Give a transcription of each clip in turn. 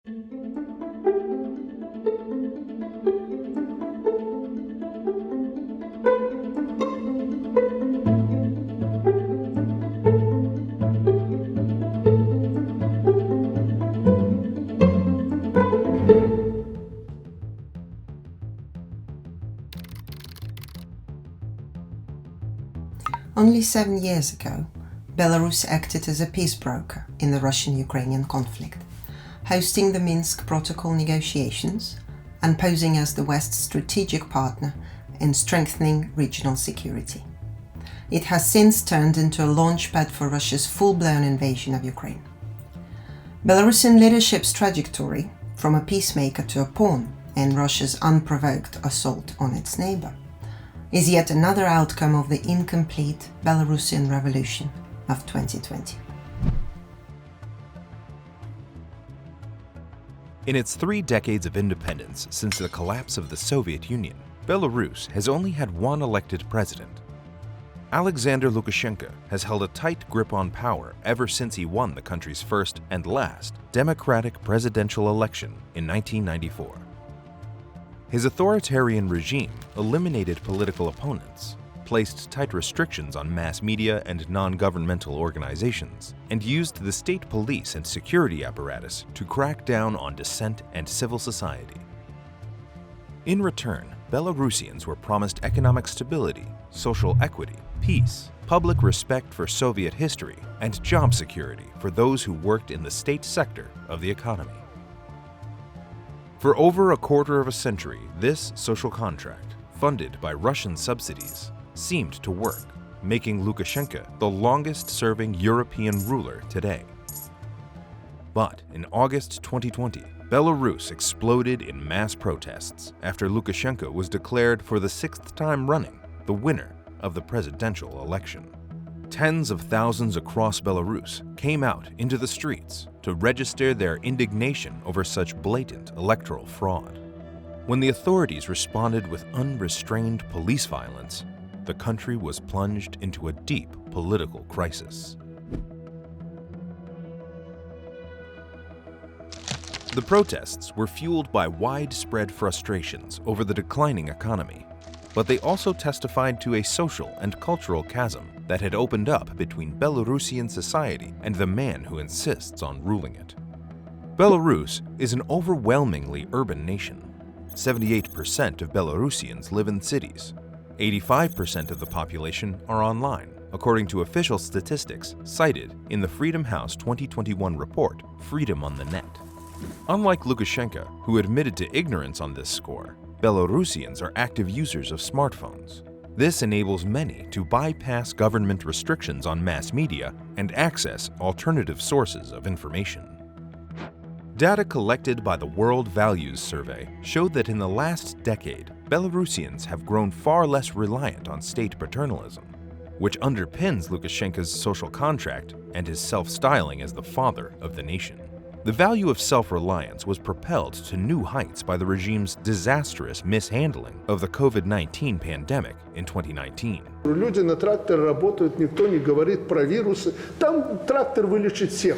Only 7 years ago, Belarus acted as a peace broker in the Russian-Ukrainian conflict, hosting the Minsk Protocol negotiations and posing as the West's strategic partner in strengthening regional security. It has since turned into a launchpad for Russia's full-blown invasion of Ukraine. Belarusian leadership's trajectory, from a peacemaker to a pawn in Russia's unprovoked assault on its neighbor, is yet another outcome of the incomplete Belarusian revolution of 2020. In its 3 decades of independence since the collapse of the Soviet Union, Belarus has only had one elected president. Alexander Lukashenko has held a tight grip on power ever since he won the country's first and last democratic presidential election in 1994. His authoritarian regime eliminated political opponents, placed tight restrictions on mass media and non-governmental organizations, and used the state police and security apparatus to crack down on dissent and civil society. In return, Belarusians were promised economic stability, social equity, peace, public respect for Soviet history, and job security for those who worked in the state sector of the economy. For over a quarter of a century, this social contract, funded by Russian subsidies, seemed to work, making Lukashenko the longest-serving European ruler today. But in August 2020, Belarus exploded in mass protests after Lukashenko was declared for the 6th time running the winner of the presidential election. Tens of thousands across Belarus came out into the streets to register their indignation over such blatant electoral fraud. When the authorities responded with unrestrained police violence, the country was plunged into a deep political crisis. The protests were fueled by widespread frustrations over the declining economy, but they also testified to a social and cultural chasm that had opened up between Belarusian society and the man who insists on ruling it. Belarus is an overwhelmingly urban nation. 78% of Belarusians live in cities. 85% of the population are online, according to official statistics cited in the Freedom House 2021 report, Freedom on the Net. Unlike Lukashenko, who admitted to ignorance on this score, Belarusians are active users of smartphones. This enables many to bypass government restrictions on mass media and access alternative sources of information. Data collected by the World Values Survey showed that in the last decade, Belarusians have grown far less reliant on state paternalism, which underpins Lukashenko's social contract and his self-styling as the father of the nation. The value of self-reliance was propelled to new heights by the regime's disastrous mishandling of the COVID-19 pandemic in 2019. Люди на тракторе работают, никто не говорит про вирусы. Там трактор вылечит всех.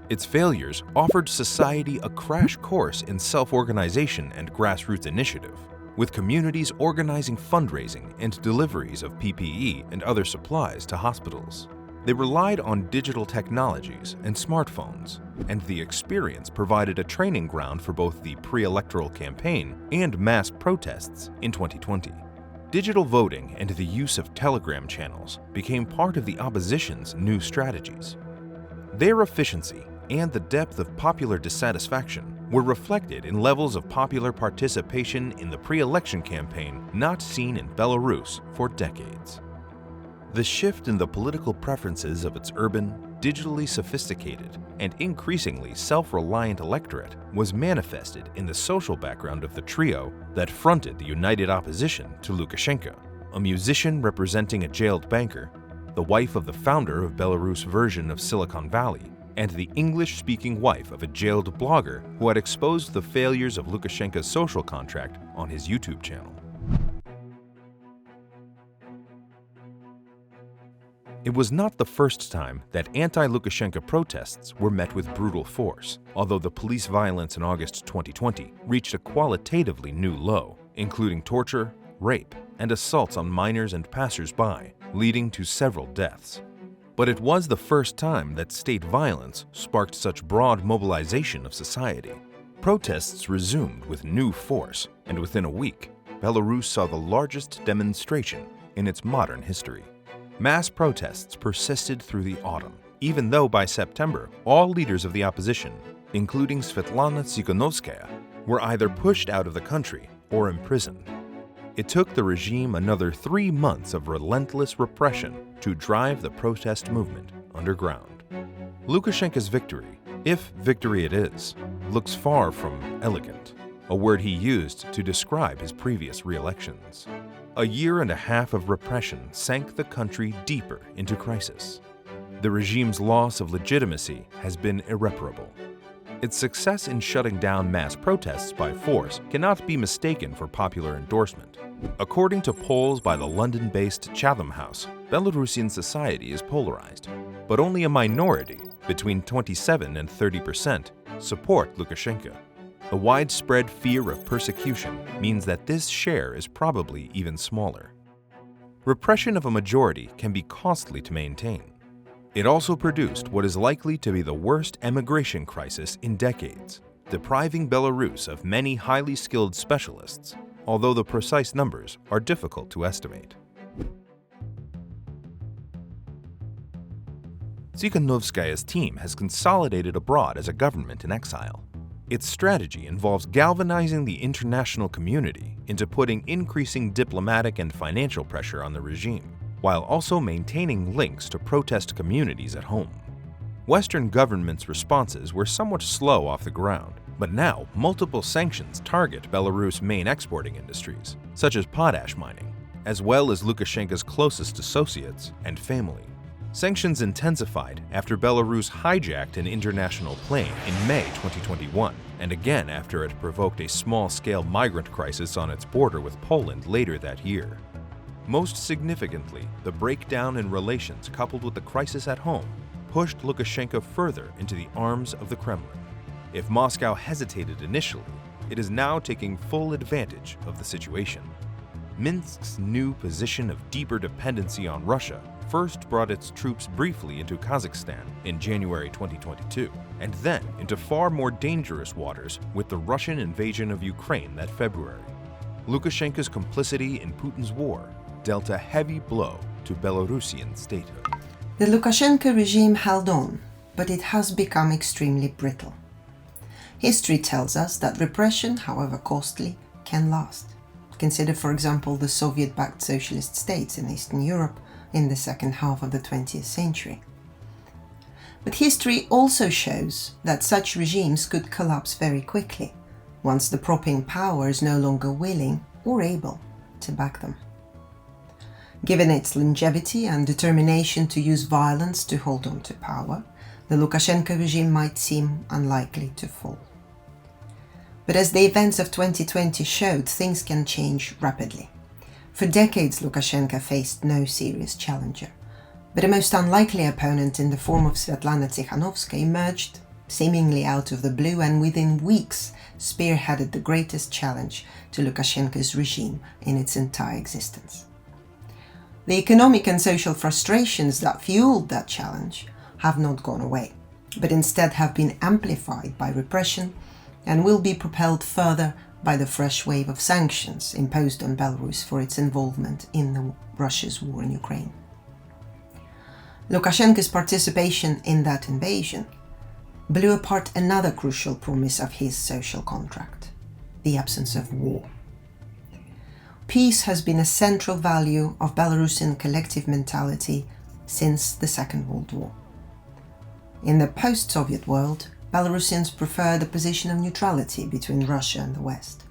Its failures offered society a crash course in self-organization and grassroots initiative, with communities organizing fundraising and deliveries of PPE and other supplies to hospitals. They relied on digital technologies and smartphones, and the experience provided a training ground for both the pre-electoral campaign and mass protests in 2020. Digital voting and the use of Telegram channels became part of the opposition's new strategies. Their efficiency and the depth of popular dissatisfaction were reflected in levels of popular participation in the pre-election campaign not seen in Belarus for decades. The shift in the political preferences of its urban, digitally sophisticated, and increasingly self-reliant electorate was manifested in the social background of the trio that fronted the united opposition to Lukashenko: a musician representing a jailed banker, the wife of the founder of Belarus' version of Silicon Valley, and the English-speaking wife of a jailed blogger who had exposed the failures of Lukashenko's social contract on his YouTube channel. It was not the first time that anti-Lukashenko protests were met with brutal force, although the police violence in August 2020 reached a qualitatively new low, including torture, rape, and assaults on minors and passers-by, leading to several deaths. But it was the first time that state violence sparked such broad mobilization of society. Protests resumed with new force, and within a week, Belarus saw the largest demonstration in its modern history. Mass protests persisted through the autumn, even though by September, all leaders of the opposition, including Svetlana Tikhanovskaya, were either pushed out of the country or imprisoned. It took the regime another 3 months of relentless repression to drive the protest movement underground. Lukashenko's victory, if victory it is, looks far from elegant, a word he used to describe his previous re-elections. A year and a half of repression sank the country deeper into crisis. The regime's loss of legitimacy has been irreparable. Its success in shutting down mass protests by force cannot be mistaken for popular endorsement. According to polls by the London-based Chatham House, Belarusian society is polarized, but only a minority, between 27 and 30%, support Lukashenko. The widespread fear of persecution means that this share is probably even smaller. Repression of a majority can be costly to maintain. It also produced what is likely to be the worst emigration crisis in decades, depriving Belarus of many highly skilled specialists, although the precise numbers are difficult to estimate. Tikhanovskaya's team has consolidated abroad as a government in exile. Its strategy involves galvanizing the international community into putting increasing diplomatic and financial pressure on the regime, while also maintaining links to protest communities at home. Western governments' responses were somewhat slow off the ground, but now multiple sanctions target Belarus' main exporting industries, such as potash mining, as well as Lukashenko's closest associates and family. Sanctions intensified after Belarus hijacked an international plane in May 2021, and again after it provoked a small-scale migrant crisis on its border with Poland later that year. Most significantly, the breakdown in relations coupled with the crisis at home pushed Lukashenko further into the arms of the Kremlin. If Moscow hesitated initially, it is now taking full advantage of the situation. Minsk's new position of deeper dependency on Russia first brought its troops briefly into Kazakhstan in January 2022, and then into far more dangerous waters with the Russian invasion of Ukraine that February. Lukashenko's complicity in Putin's war dealt a heavy blow to Belarusian statehood. The Lukashenko regime held on, but it has become extremely brittle. History tells us that repression, however costly, can last. Consider, for example, the Soviet-backed socialist states in Eastern Europe in the second half of the 20th century. But history also shows that such regimes could collapse very quickly, once the propping power is no longer willing or able to back them. Given its longevity and determination to use violence to hold on to power, the Lukashenko regime might seem unlikely to fall. But as the events of 2020 showed, things can change rapidly. For decades, Lukashenko faced no serious challenger, but a most unlikely opponent in the form of Svetlana Tikhanovskaya emerged seemingly out of the blue and within weeks spearheaded the greatest challenge to Lukashenko's regime in its entire existence. The economic and social frustrations that fueled that challenge have not gone away, but instead have been amplified by repression and will be propelled further by the fresh wave of sanctions imposed on Belarus for its involvement in Russia's war in Ukraine. Lukashenko's participation in that invasion blew apart another crucial promise of his social contract, the absence of war. Peace has been a central value of Belarusian collective mentality since the Second World War. In the post-Soviet world, Belarusians preferred a position of neutrality between Russia and the West.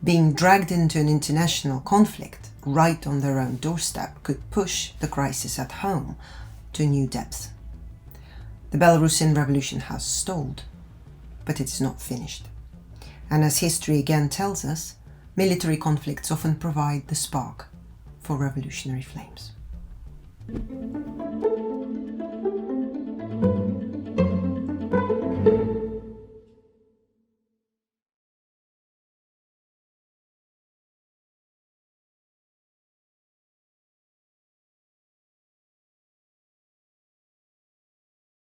Being dragged into an international conflict right on their own doorstep could push the crisis at home to new depths. The Belarusian revolution has stalled, but it is not finished. And as history again tells us, military conflicts often provide the spark for revolutionary flames.